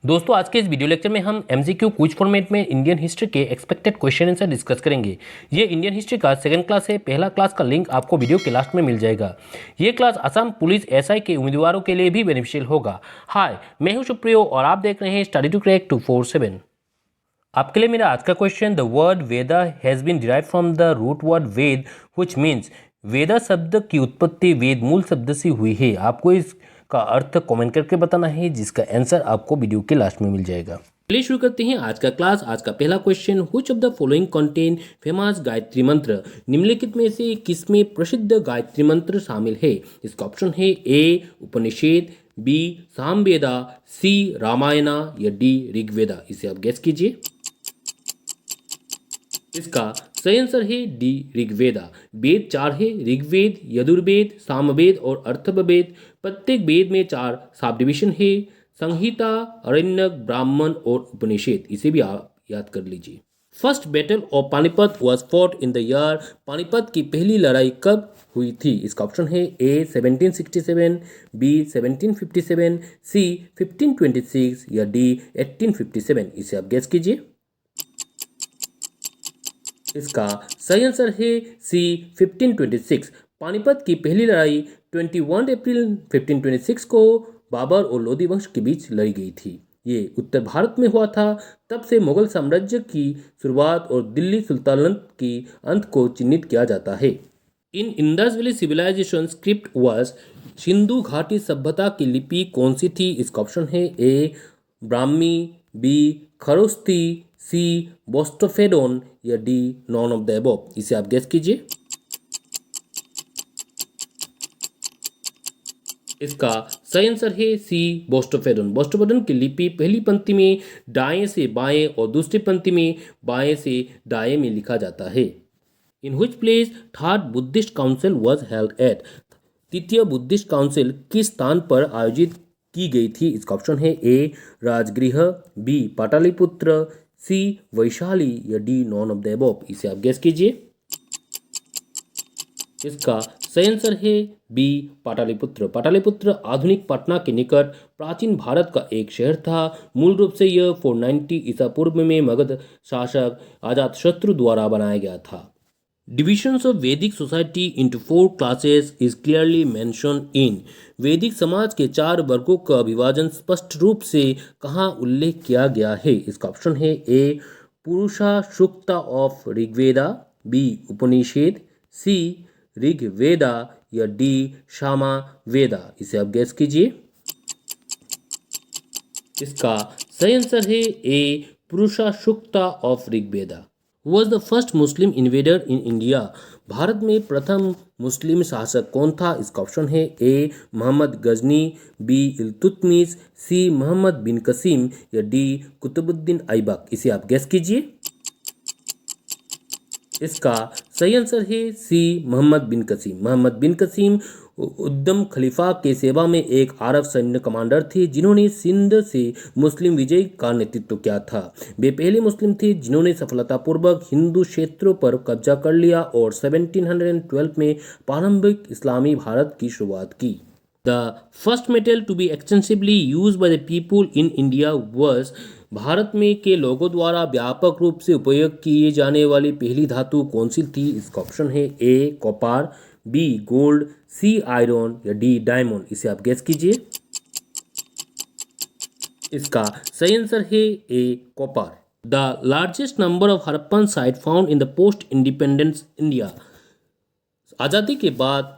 दोस्तों आज के इस वीडियो लेक्चर में हम एमसीक्यू क्विज फॉर्मेट में इंडियन हिस्ट्री के एक्सपेक्टेड क्वेश्चन आंसर डिस्कस करेंगे। ये इंडियन हिस्ट्री का सेकंड क्लास है। पहला क्लास का लिंक आपको वीडियो के लास्ट में मिल जाएगा। ये क्लास आसाम पुलिस एसआई के उम्मीदवारों के लिए भी बेनिफिशियल होगा। हाय, मैं हूं सुप्रियो और आप देख रहे हैं स्टडी टू क्रैक 247। आपके लिए मेरा आज का question, the word Veda has been derive from the root word Ved which means. Veda शब्द की उत्पत्ति वेद मूल शब्द से हुई है। आपको इसका अर्थ कमेंट करके बताना है, जिसका आंसर आपको वीडियो के लास्ट में मिल जाएगा। चलिए शुरू करते हैं आज का क्लास। आज का पहला question, which of the following contain famous Gayatri मंत्र। निम्नलिखित में से किसमें प्रसिद्ध गायत्री मंत्र शामिल है। इसका ऑप्शन है ए उपनिषद, बी सामवेदा, सी रामायणा या डी ऋग्वेदा। इसे आप गेस कीजिए। इसका सही आंसर है डी ऋग्वेदा। वेद 4 है, ऋग्वेद, यजुर्वेद, सामवेद और अथर्ववेद। प्रत्येक वेद में 4 सब डिविजन है, संहिता, अरण्यक, ब्राह्मण और उपनिषद। इसे भी आप याद कर लीजिए। First battle of Panipat was fought in the year. Panipat की पहली लड़ाई कब हुई थी। इसका ऑप्शन है ए 1767, बी 1757, सी 1526 या डी 1857। इसे आप गेस कीजिए। इसका सही आंसर है सी 1526। पानीपत की पहली लड़ाई 21 अप्रैल 1526 को बाबर और लोधी वंश के बीच लड़ी गई थी। ये उत्तर भारत में हुआ था। तब से मुगल साम्राज्य की शुरुआत और दिल्ली सुल्तानत की अंत को चिन्हित किया जाता है। In Indus valley civilisation script was. Sindhu घाटी सभ्यता की लिपि कौन सी थी। इसका ऑप्शन है ए ब्राह्मी, बी खरोस्ती, सी बोस्टोफेडोन या D none of the above. इसे आप गेस कीजिए। इसका सही आंसर है सी बोस्टोफेडोन। बोस्टोफेडोन की लिपि पहली पंक्ति में दाएं से बाएं और दूसरी पंक्ति में बाएं से दाएं में लिखा जाता है। इन which place third Buddhist council was held eight. तृतीय बुद्धिस्ट काउंसिल किस स्थान पर आयोजित की गई थी। इसका ऑप्शन है ए राजगृह, बी पाटलिपुत्र, सी वैशाली या D none of the above. इसे आप गेस कीजिए। इसका सही आंसर है बी पाटलिपुत्र। पाटलिपुत्र आधुनिक पटना के निकट प्राचीन भारत का एक शहर था। मूल रूप से यह 490 ईसा पूर्व में मगध शासक अजातशत्रु द्वारा बनाया गया था। Divisions of Vedic society into 4 classes is clearly mentioned in। वैदिक समाज के 4 वर्गों का विभाजन स्पष्ट रूप से कहाँ उल्लेख किया गया है। इसका ऑप्शन है A Purusha Sukta of Rigveda, B उपनिषद, सी ऋग्वेदा या डी सामा वेदा। इसे आप गैस कीजिए। इसका सही आंसर है A Purusha Sukta of Rigveda. Was the first Muslim invader in India. Bharat में प्रथम मुस्लिम शासक कौन था। इसका ऑप्शन है A Mohammad Ghazni, B Iltutmish, C Mohammad bin Qasim या डी कुतुबुद्दीन ऐबक। इसे आप गेस कीजिए। इसका सही आंसर है सी मोहम्मद बिन कसीम। मोहम्मद बिन कसीम उद्दम खलीफा के सेवा में एक अरब सैन्य कमांडर थे, जिन्होंने सिंध से मुस्लिम विजय का नेतृत्व किया था। वे पहले मुस्लिम थे जिन्होंने सफलतापूर्वक हिंदू क्षेत्रों पर कब्जा कर लिया और 1712 में प्रारंभिक इस्लामी भारत की शुरुआत की। The first metal to be extensively use by the people in India was. Bharat में के लोगों द्वारा व्यापक रूप से उपयोग किए जाने वाली पहली धातु कौन सी थी। इसका ऑप्शन है A copper, B gold, C iron या डी डायमंड। इसे आप गेस कीजिए। इसका सही आंसर है A copper. The largest number of Harappan site found in the post independence India. आज़ादी के बाद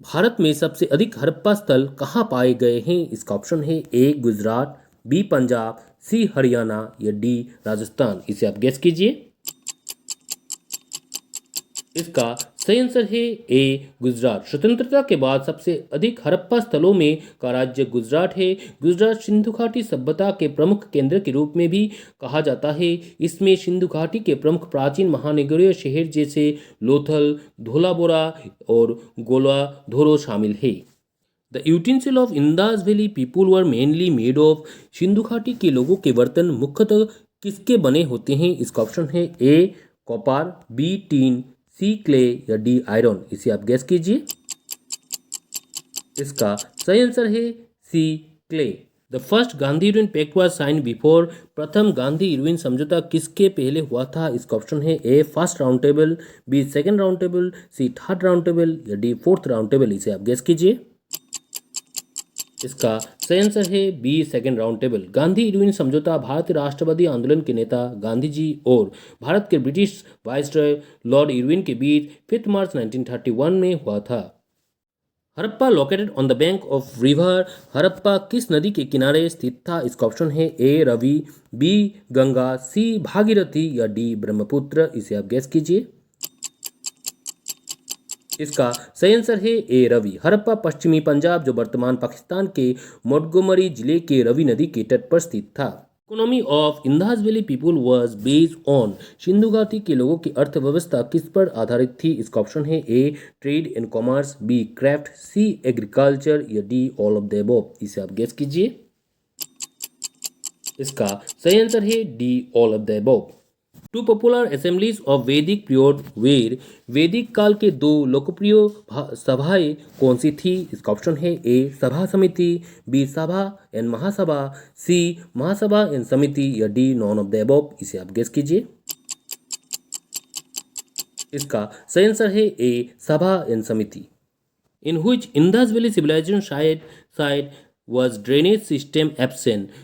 भारत में सबसे अधिक हड़प्पा स्थल कहाँ पाए गए हैं। इसका ऑप्शन है ए गुजरात, बी पंजाब, सी हरियाणा या डी राजस्थान। इसे आप गेस कीजिए। इसका सही आंसर है ए गुजरात। स्वतंत्रता के बाद सबसे अधिक हड़प्पा स्थलों में का राज्य गुजरात है। गुजरात सिंधु घाटी सभ्यता के प्रमुख केंद्र के रूप में भी कहा जाता है। इसमें सिंधु घाटी के प्रमुख प्राचीन महानगरीय शहर जैसे लोथल, धोलाबोरा और गोलाधोरो शामिल है। The utensil of Indus valley people were mainly made of. Sindhu घाटी के लोगों के बर्तन मुख्यतः किसके बने होते हैं। इसका ऑप्शन है A copper, B tin, C clay या डी आयरन। इसे आप गेस कीजिए। इसका सही आंसर है C clay. The first Gandhi Irwin pact was sign before. प्रथम गांधी इरविन समझौता किसके पहले हुआ था? इसका ऑप्शन है A first round table, B second round table, C third round table या डी फोर्थ राउंड टेबल। इसे आप गेस कीजिए। इसका सही आंसर है B second round table. Gandhi Irwin समझौता भारतीय राष्ट्रवादी आंदोलन के नेता गांधी जी और भारत के ब्रिटिश वाइसरॉय लॉर्ड इरविन के बीच 5 मार्च 1931 में हुआ था। Harappa located on the bank of river. Harappa किस नदी के किनारे स्थित था? इसका ऑप्शन है ए रवि, बी गंगा, सी भागीरथी या डी ब्रह्मपुत्र। इसे आप गैस कीजिए। इसका सही आंसर है ए रवि। हड़प्पा पश्चिमी पंजाब जो वर्तमान पाकिस्तान के मोंटगोमरी जिले के रवि नदी के तट पर स्थित था। Economy of Indus valley people was based on. Sindhu घाटी के लोगों की अर्थव्यवस्था किस पर आधारित थी? इसका ऑप्शन है A trade and commerce, B craft, C agriculture या D all of the above. इसे आप गेस कीजिए। इसका सही आंसर है D all of the above. Two popular assemblies of Vedic period were. वैदिक काल के दो लोकप्रिय सभाएं कौन सी थी? इसका ऑप्शन है ए सभा समिति, बी सभा and Mahasabha, C Mahasabha and समिति या D none of the above. इसे आप गेस कीजिए। इसका सही आंसर है ए सभा एंड समिति। इन which Indus Valley civilization site was drainage system absent।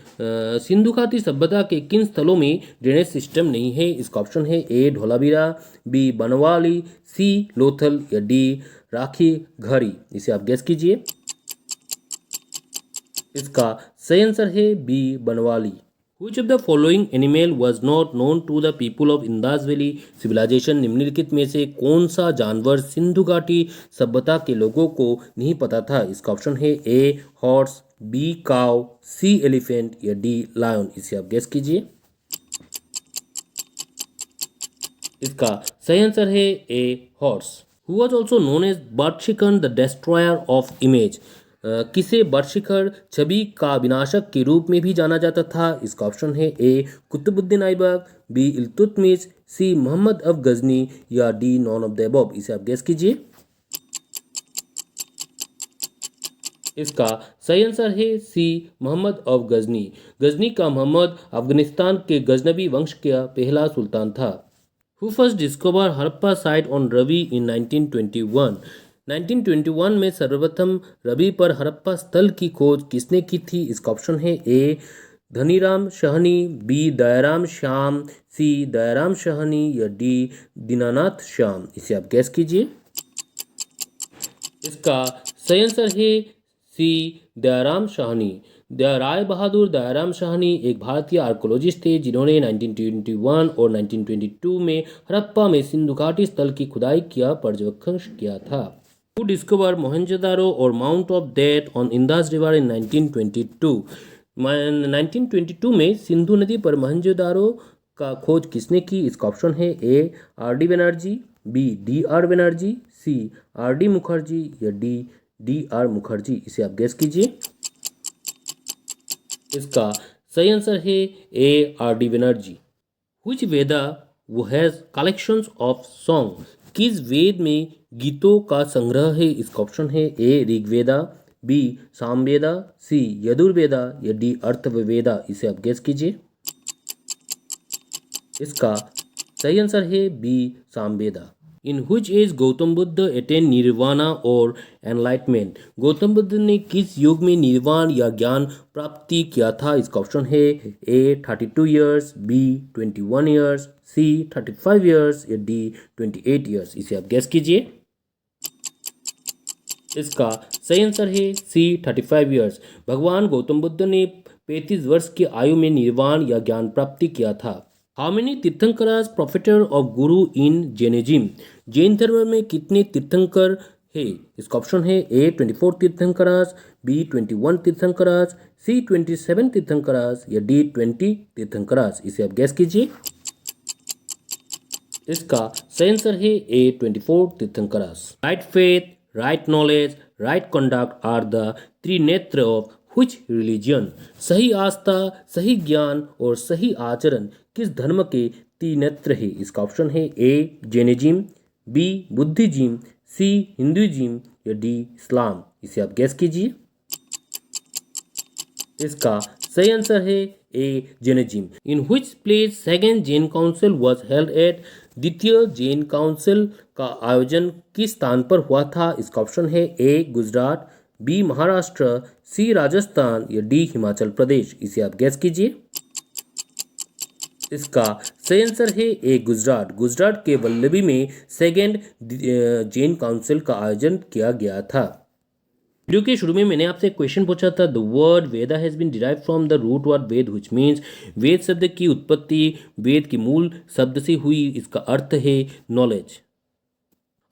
Sindhu घाटी सभ्यता के किन स्थलों में ड्रेनेज सिस्टम नहीं है? इसका ऑप्शन है ए धोलावीरा, बी बनवाली, सी लोथल या डी राखी घरी। इसे आप गेस कीजिए। इसका सही आंसर है B Banawali. Which of the following animal was not known to the people of Indus Valley civilization। निम्नलिखित में से कौन सा जानवर सिंधु घाटी सभ्यता के लोगों को नहीं पता था? इसका ऑप्शन है a horse, B cow, C elephant या डी लायन। इसे आप गेस कीजिए। इसका सही आंसर है a horse. Who was also known as Bartshikhan the destroyer of image। किसे बर्शिखर छवि का विनाशक के रूप में भी जाना जाता था? इसका ऑप्शन है A Qutbuddin Aibak, B Iltutmish, C Mohammad of Ghazni या D none of the above. इसे आप गेस कीजिए। इसका सही आंसर है सी मोहम्मद अफ गजनी। गजनी का मोहम्मद अफगानिस्तान के गजनबी वंश का पहला सुल्तान था। Who first discovered Harappa site on Ravi in 1921। 1921 में सर्वप्रथम रवि पर हड़प्पा स्थल की खोज किसने की थी? इसका ऑप्शन है ए धनीराम शाहनी, बी दयाराम श्याम, सी दयाराम शाहनी या डी दीनानाथ श्याम। इसे आप गैस कीजिए। इसका सही आंसर है सी दयाराम शाहनी। राय बहादुर दयाराम शाहनी एक भारतीय आर्कोलॉजिस्ट थे जिन्होंने 1921 और 1922 में हड़प्पा में सिंधु घाटी स्थल की खुदाई किया पर्यवेक्षण किया था। Who discovered मोहनजोदारो और mount of death on Indus river in 1922। 1922 में सिंधु नदी पर मोहनजोदारो का खोज किसने की? इसका ऑप्शन है A R D Banerjee, B D R Banerjee, C R D Mukherjee या डी आर मुखर्जी। इसे आप गेस कीजिए। इसका सही आंसर है A R D Banerjee. Which वेदा वो हैज कलेक्शंस ऑफ सॉन्ग। किस वेद में गीतों का संग्रह है? इसका ऑप्शन है ए ऋग्वेदा, बी सामवेदा, सी यजुर्वेदा या डी अथर्ववेदा। इसे आप गेस कीजिए। इसका सही आंसर है B Samaveda. In which age Gautam Buddha attain nirvana और एनलाइटमेंट। गौतम बुद्ध ने किस युग में निर्वाण या ज्ञान प्राप्ति किया था? इसका ऑप्शन है ए 32 ईयर्स, बी 21 ईयर्स, सी 35 ईयर्स या डी 28 ईयर्स। इसे आप गेस कीजिए। इसका सही आंसर है सी 35 ईयर्स। भगवान गौतम बुद्ध ने 35 वर्ष की आयु में निर्वाण या ज्ञान प्राप्ति किया था। How many तीर्थंकरास प्रोफेटर of Guru in Jainism. Jain धर्म में कितने तीर्थंकर है? इसका ऑप्शन है ए 24 तीर्थंकरास, बी 21 तीर्थंकरास, सी 27 तीर्थंकरास या डी 20 तीर्थंकरास। इसे आप गैस कीजिए। इसका सही आंसर है A 24 tirthankaras. Right faith, right knowledge, right conduct are the trinetra of which religion। सही आस्था, सही ज्ञान और सही आचरण किस धर्म के त्रिनेत्र है? इसका ऑप्शन है A Jainism, B Buddhism, C Hinduism या डी इस्लाम। इसे आप गैस कीजिए। इसका सही आंसर है A Jainism. In which place second Jain council was held at, द्वितीय जैन काउंसिल का आयोजन किस स्थान पर हुआ था? इसका ऑप्शन है ए गुजरात, बी महाराष्ट्र, सी राजस्थान या डी हिमाचल प्रदेश। इसे आप गैस कीजिए। इसका सही आंसर है ए गुजरात। गुजरात के वल्लभी में सेकेंड जैन काउंसिल का आयोजन किया गया था। वीडियो के शुरू में मैंने आपसे एक क्वेश्चन पूछा था, the word Veda has been derive from the root word Ved which means, Ved शब्द की उत्पत्ति वेद के मूल शब्द से हुई, इसका अर्थ है नॉलेज।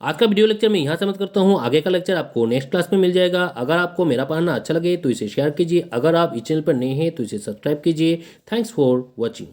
आज का वीडियो लेक्चर मैं यहाँ समाप्त करता हूँ। आगे का लेक्चर आपको नेक्स्ट क्लास में मिल जाएगा। अगर आपको मेरा पढ़ाना अच्छा लगे तो इसे शेयर कीजिए। अगर आप इस चैनल पर नए हैं तो इसे सब्सक्राइब कीजिए। Thanks for watching.